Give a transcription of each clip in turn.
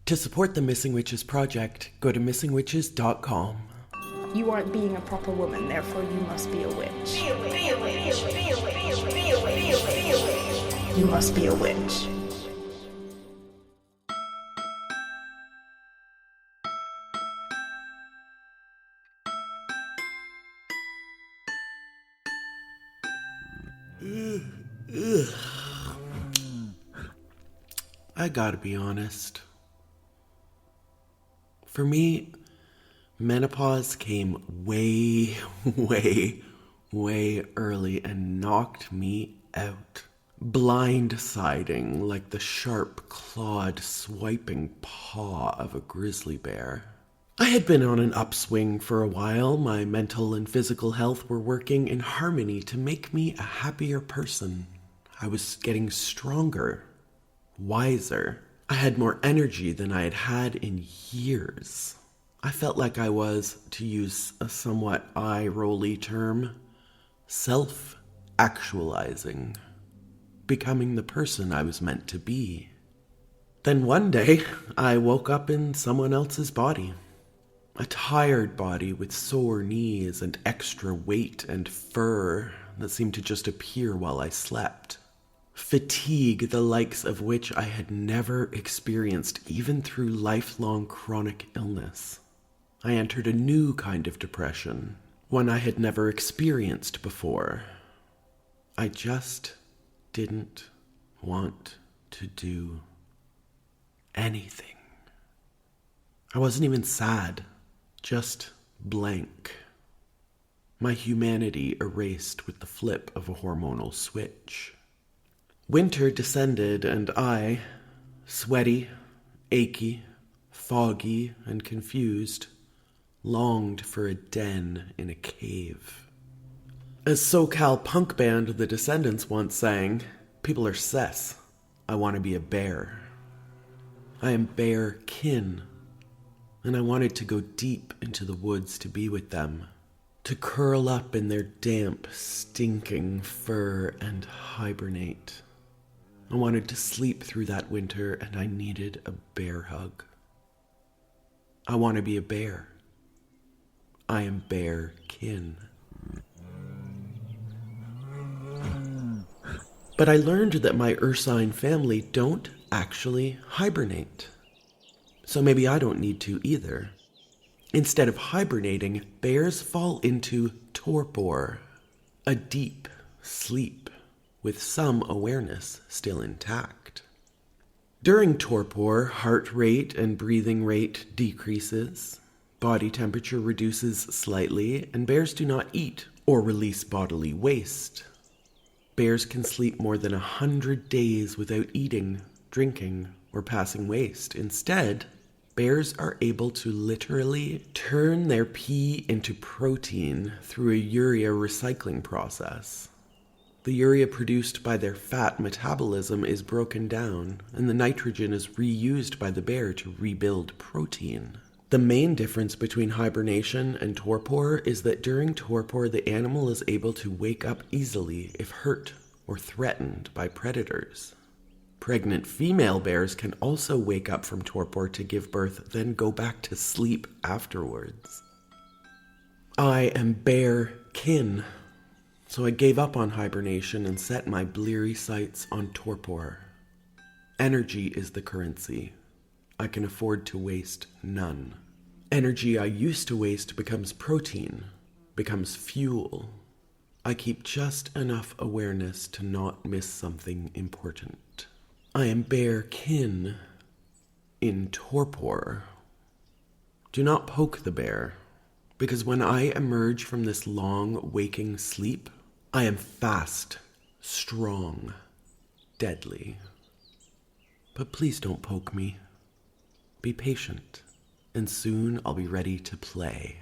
To support the Missing Witches project, go to missingwitches.com. You aren't being a proper woman, therefore you must be a witch. Be a witch. Be a witch. Be a witch. Be a witch. Be a witch. Be a witch. You must be a witch. I gotta be honest. For me, menopause came way, way early and knocked me out. Blindsiding like the sharp clawed swiping paw of a grizzly bear. I had been on an upswing for a while. My mental and physical health were working in harmony to make me a happier person. I was getting stronger, wiser. I had more energy than I had had in years. I felt like I was, to use a somewhat eye-rolly term, self-actualizing, becoming the person I was meant to be. Then one day, I woke up in someone else's body. A tired body with sore knees and extra weight and fur that seemed to just appear while I slept. Fatigue the likes of which I had never experienced even through lifelong chronic illness. I entered a new kind of depression, one I had never experienced before. I just didn't want to do anything. I wasn't even sad, just blank. My humanity erased with the flip of a hormonal switch. Winter descended and I, sweaty, achy, foggy, and confused, longed for a den in a cave. As SoCal punk band The Descendants once sang, people are cis. I want to be a bear. I am bear kin, and I wanted to go deep into the woods to be with them, to curl up in their damp, stinking fur and hibernate. I wanted to sleep through that winter, and I needed a bear hug. I want to be a bear. I am bear kin. But I learned that my Ursine family don't actually hibernate. So maybe I don't need to either. Instead of hibernating, bears fall into torpor, a deep sleep with some awareness still intact. During torpor, heart rate and breathing rate decreases, body temperature reduces slightly, and bears do not eat or release bodily waste. Bears can sleep more than 100 days without eating, drinking, or passing waste. Instead, bears are able to literally turn their pee into protein through a urea recycling process. The urea produced by their fat metabolism is broken down, and the nitrogen is reused by the bear to rebuild protein. The main difference between hibernation and torpor is that during torpor, the animal is able to wake up easily if hurt or threatened by predators. Pregnant female bears can also wake up from torpor to give birth, then go back to sleep afterwards. I am bear kin, so I gave up on hibernation and set my bleary sights on torpor. Energy is the currency. I can afford to waste none. Energy I used to waste becomes protein, becomes fuel. I keep just enough awareness to not miss something important. I am bear kin in torpor. Do not poke the bear, because when I emerge from this long waking sleep, I am fast, strong, deadly. But please don't poke me. Be patient, and soon I'll be ready to play.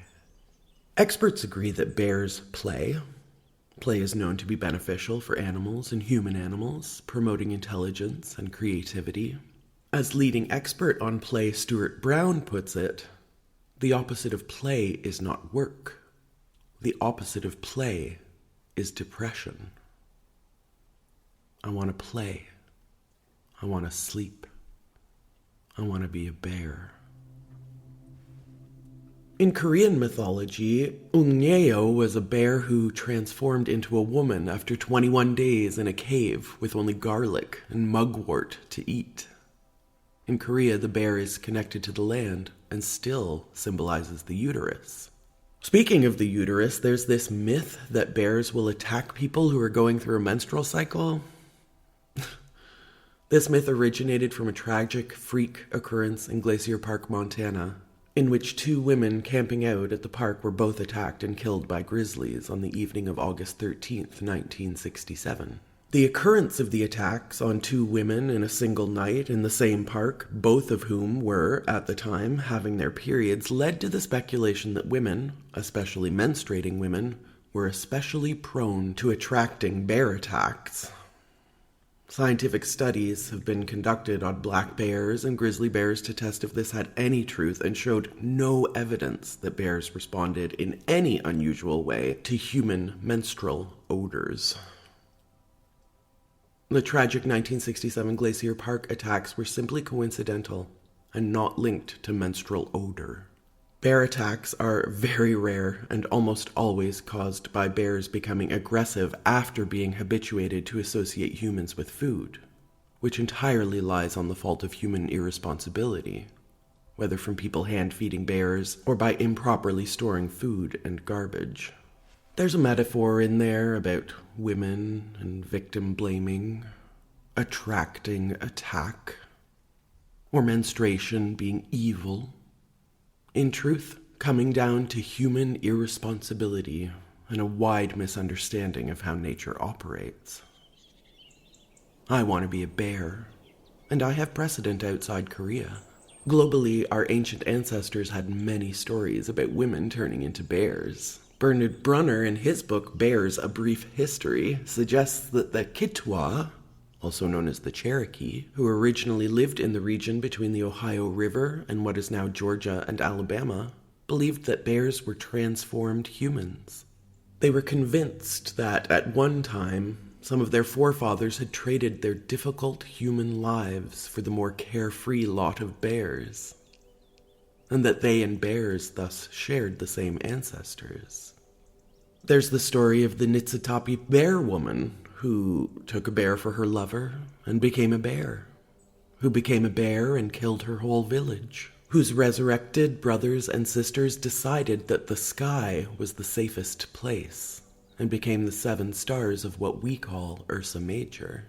Experts agree that bears play. Play is known to be beneficial for animals and human animals, promoting intelligence and creativity. As leading expert on play Stuart Brown puts it, the opposite of play is not work. The opposite of play is depression. I want to play. I want to sleep. I want to be a bear. In Korean mythology, Ungnyeeo was a bear who transformed into a woman after 21 days in a cave with only garlic and mugwort to eat. In Korea, the bear is connected to the land and still symbolizes the uterus. Speaking of the uterus, there's this myth that bears will attack people who are going through a menstrual cycle. This myth originated from a tragic freak occurrence in Glacier Park, Montana, in which 2 women camping out at the park were both attacked and killed by grizzlies on the evening of August 13th, 1967. The occurrence of the attacks on 2 women in a single night in the same park, both of whom were, at the time, having their periods, led to the speculation that women, especially menstruating women, were especially prone to attracting bear attacks. Scientific studies have been conducted on black bears and grizzly bears to test if this had any truth and showed no evidence that bears responded in any unusual way to human menstrual odors. The tragic 1967 Glacier Park attacks were simply coincidental and not linked to menstrual odor. Bear attacks are very rare and almost always caused by bears becoming aggressive after being habituated to associate humans with food, which entirely lies on the fault of human irresponsibility, whether from people hand-feeding bears or by improperly storing food and garbage. There's a metaphor in there about women and victim blaming, attracting attack, or menstruation being evil. In truth, coming down to human irresponsibility and a wide misunderstanding of how nature operates. I want to be a bear, and I have precedent outside Korea. Globally, our ancient ancestors had many stories about women turning into bears. Bernard Brunner, in his book Bears, A Brief History, suggests that the Kitwa, also known as the Cherokee, who originally lived in the region between the Ohio River and what is now Georgia and Alabama, believed that bears were transformed humans. They were convinced that, at one time, some of their forefathers had traded their difficult human lives for the more carefree lot of bears, and that they and bears thus shared the same ancestors. There's the story of the Nitsitapi bear woman, who took a bear for her lover and became a bear, who became a bear and killed her whole village, whose resurrected brothers and sisters decided that the sky was the safest place and became the 7 stars of what we call Ursa Major.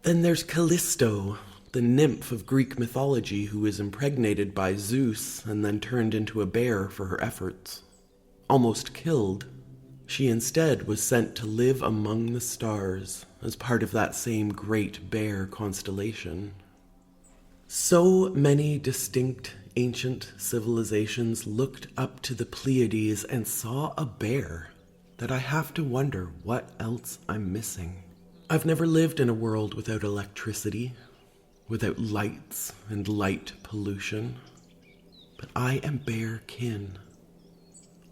Then there's Callisto, the nymph of Greek mythology who was impregnated by Zeus and then turned into a bear for her efforts. Almost killed, she instead was sent to live among the stars as part of that same great bear constellation. So many distinct ancient civilizations looked up to the Pleiades and saw a bear that I have to wonder what else I'm missing. I've never lived in a world without electricity, without lights and light pollution, but I am bear kin.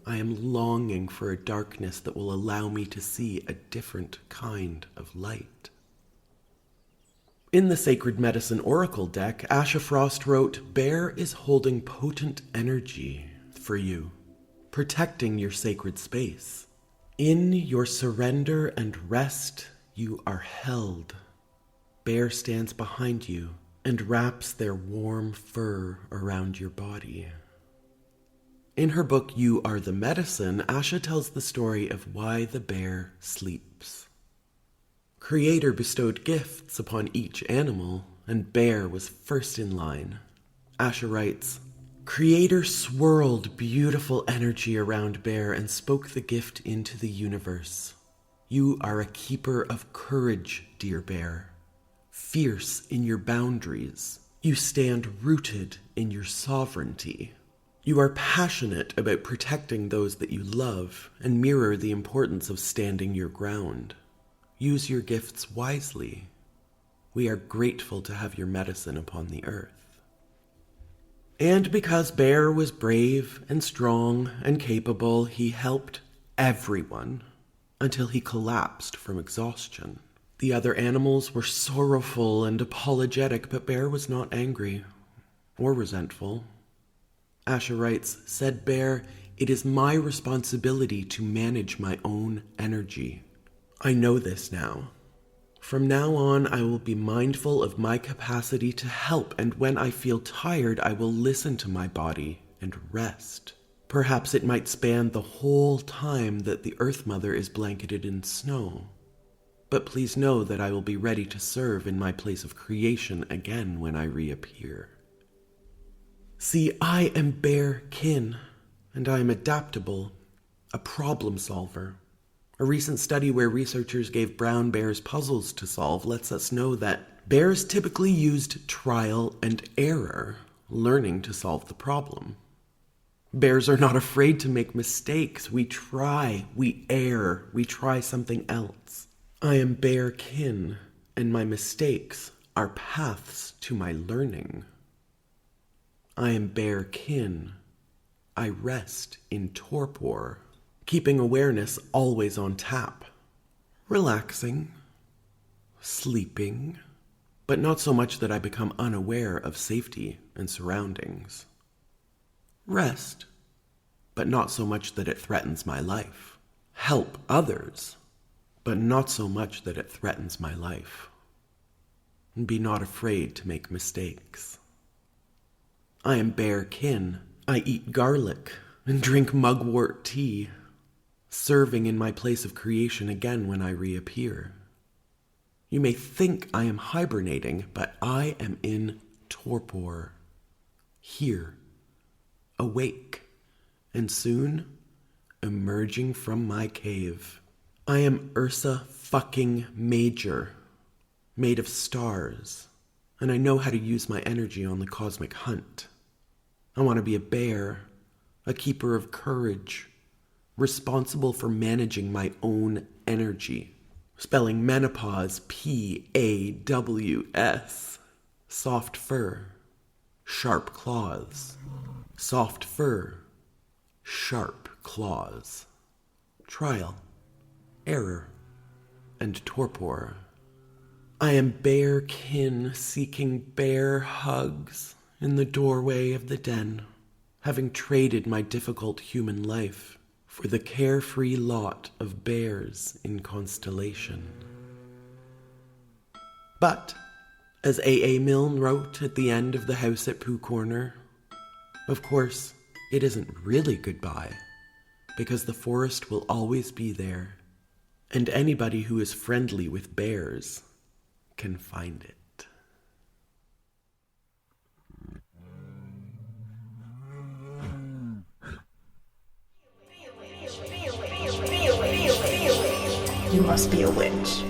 I am longing for a darkness that will allow me to see a different kind of light. In the Sacred Medicine Oracle deck, Asha Frost wrote, "Bear is holding potent energy for you, protecting your sacred space. In your surrender and rest, you are held. Bear stands behind you and wraps their warm fur around your body." In her book, You Are the Medicine, Asha tells the story of why the bear sleeps. Creator bestowed gifts upon each animal, and bear was first in line. Asha writes, "Creator swirled beautiful energy around bear and spoke the gift into the universe. You are a keeper of courage, dear bear. Fierce in your boundaries. You stand rooted in your sovereignty. You are passionate about protecting those that you love and mirror the importance of standing your ground. Use your gifts wisely. We are grateful to have your medicine upon the earth." And because Bear was brave and strong and capable, he helped everyone until he collapsed from exhaustion. The other animals were sorrowful and apologetic, but Bear was not angry. or resentful. Asha writes, said Bear, it is my responsibility to manage my own energy. I know this now. From now on, I will be mindful of my capacity to help, and when I feel tired, I will listen to my body and rest. Perhaps it might span the whole time that the Earth Mother is blanketed in snow. But please know that I will be ready to serve in my place of creation again when I reappear. See, I am Bear kin, and I am adaptable, a problem solver. A recent study where researchers gave brown bears puzzles to solve lets us know that bears typically used trial and error, learning to solve the problem. Bears are not afraid to make mistakes. We try, we err, we try something else. I am Bear kin, and my mistakes are paths to my learning. I am Bear kin. I rest in torpor, keeping awareness always on tap. Relaxing, sleeping, but not so much that I become unaware of safety and surroundings. Rest, but not so much that it threatens my life. Help others, but not so much that it threatens my life. And be not afraid to make mistakes. I am Bear kin. I eat garlic and drink mugwort tea, serving in my place of creation again when I reappear. You may think I am hibernating, but I am in torpor, here, awake, and soon emerging from my cave. I am Ursa fucking Major, made of stars, and I know how to use my energy on the cosmic hunt. I want to be a bear, a keeper of courage, responsible for managing my own energy. Spelling menopause, P-A-W-S. Soft fur, sharp claws. Soft fur, sharp claws. Trial, error, and torpor. I am Bear kin seeking bear hugs in the doorway of the den, having traded my difficult human life for the carefree lot of bears in Constellation. But, as A.A. Milne wrote at the end of The House at Pooh Corner, of course, it isn't really goodbye, because the forest will always be there, and anybody who is friendly with bears can find it. You must be a witch.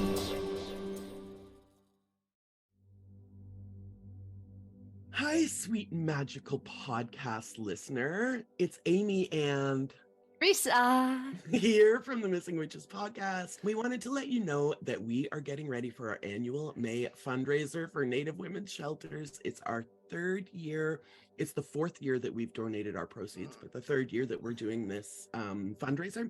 Hi, sweet magical podcast listener. It's Amy and Risa. here from the Missing Witches podcast. We wanted to let you know that we are getting ready for our annual May fundraiser for Native Women's Shelters. It's our third year. It's the fourth year that we've donated our proceeds, but the third year that we're doing this fundraiser.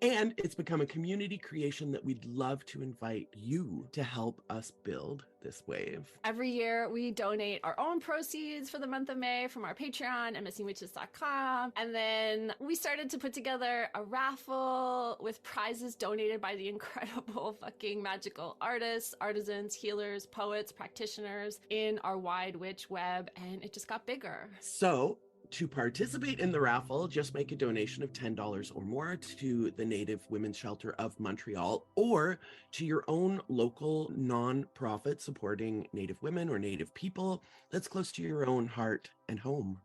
And it's become a community creation that we'd love to invite you to help us build this wave. Every year we donate our own proceeds for the month of May from our Patreon and missingwitches.com. And then we started to put together a raffle with prizes donated by the incredible fucking magical artists, artisans, healers, poets, practitioners in our wide witch web. And it just got bigger. So, to participate in the raffle, just make a donation of $10 or more to the Native Women's Shelter of Montreal or to your own local non-profit supporting Native women or Native people that's close to your own heart and home.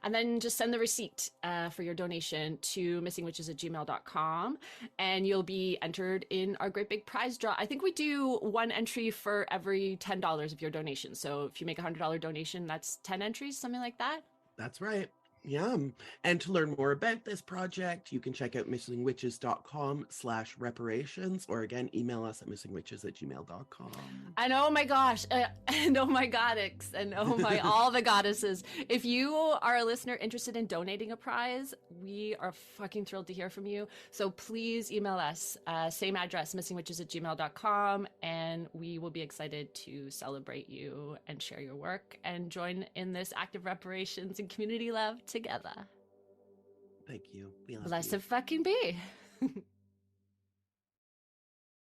And then just send the receipt for your donation to missingwitches@gmail.com and you'll be entered in our great big prize draw. I think we do one entry for every $10 of your donation. So if you make a $100 donation, that's 10 entries, something like that. That's right. Yeah. And to learn more about this project, you can check out missingwitches.com/reparations, or again, email us at missingwitches@gmail.com. And oh my gosh, and oh my goddess, and oh my all the goddesses. If you are a listener interested in donating a prize, we are fucking thrilled to hear from you. So please email us, same address, missingwitches@gmail.com, and we will be excited to celebrate you and share your work and join in this act of reparations and community love together. Thank you. We love Blessed you. fucking be.